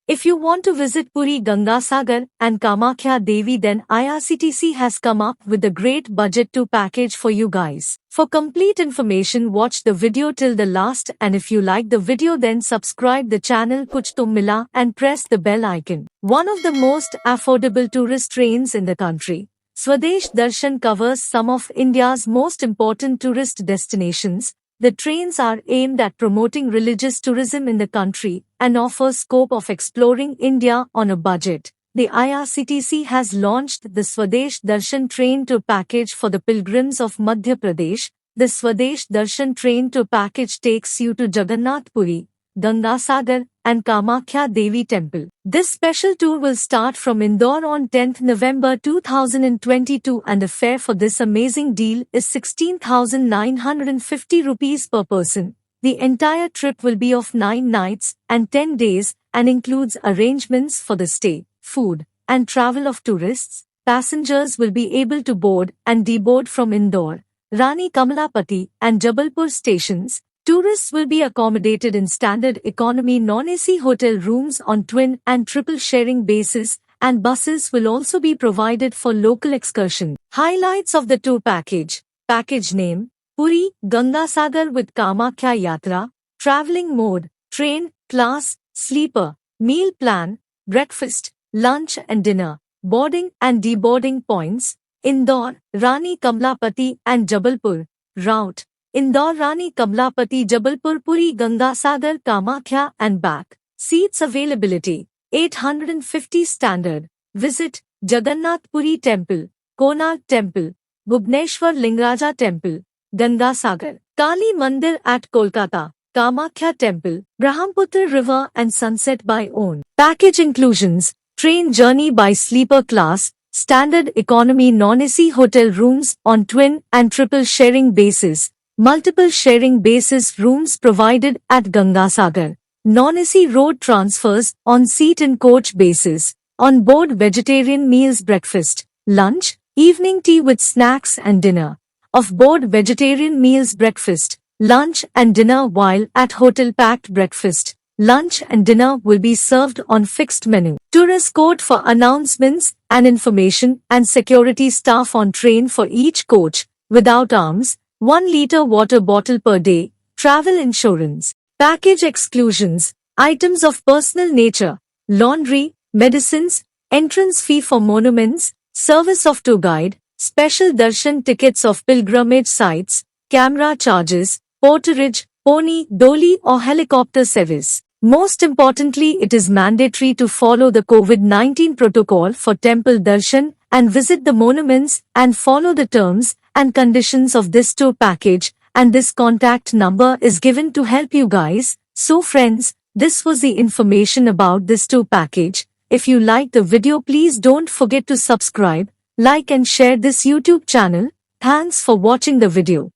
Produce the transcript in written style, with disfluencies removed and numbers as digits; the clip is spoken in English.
If you want to visit Puri, Gangasagar and Kamakhya Devi, then Irctc has come up with a great budget tour package for you guys. For complete information, watch the video till the last, and if you like the video, then subscribe the channel Kuch to Mila and press the bell icon. One of the most affordable tourist trains in the country, Swadesh Darshan covers some of India's most important tourist destinations. The trains are aimed at promoting religious tourism in the country and offer scope of exploring India on a budget. The Irctc has launched the Swadesh Darshan train tour package for the pilgrims of Madhya Pradesh. The Swadesh Darshan train tour package takes you to Jagannath Puri, Gangasagar and Kamakhya Devi Temple. This special tour will start from Indore on 10th November 2022, and the fare for this amazing deal is 16,950 rupees per person. The entire trip will be of 9 nights and 10 days and includes arrangements for the stay, food, and travel of tourists. Passengers will be able to board and deboard from Indore, Rani Kamlapati and Jabalpur stations. Tourists will be accommodated in standard economy non-AC hotel rooms on twin and triple sharing basis, and buses will also be provided for local excursion. Highlights of the tour package. Package name: Puri, Gangasagar with Kamakhya Yatra. Traveling mode: train, class, sleeper. Meal plan: breakfast, lunch and dinner. Boarding and deboarding points: Indore, Rani Kamlapati and Jabalpur. Route: Indore Rani Kamlapati, Jabalpur, Puri, Gangasagar, Kamakhya and back. Seats availability: 850 standard. Visit: Jagannath Puri Temple, Konark Temple, Bhubaneswar Lingaraja Temple, Gangasagar, Kali Mandir at Kolkata, Kamakhya Temple, Brahmaputra River and sunset by OWN. Package inclusions: train journey by sleeper class, standard economy non-AC hotel rooms on twin and triple sharing basis. Multiple sharing basis rooms provided at Gangasagar. Non-AC road transfers on seat and coach basis. On board vegetarian meals, breakfast, lunch, evening tea with snacks and dinner. Off board vegetarian meals, breakfast, lunch and dinner, while at hotel packed breakfast, lunch and dinner will be served on fixed menu. Tourist code for announcements and information and security staff on train for each coach. Without arms, 1 liter water bottle per day. Travel insurance. Package exclusions: items of personal nature, laundry, medicines, entrance fee for monuments, service of tour guide, special darshan tickets of pilgrimage sites, camera charges, porterage, pony, dolly or helicopter service. Most importantly, it is mandatory to follow the COVID-19 protocol for temple darshan and visit the monuments and follow the terms and conditions of this tour package, and this contact number is given to help you guys. So friends, this was the information about this tour package. If you like the video, please don't forget to subscribe, like and share this YouTube channel. Thanks for watching the video.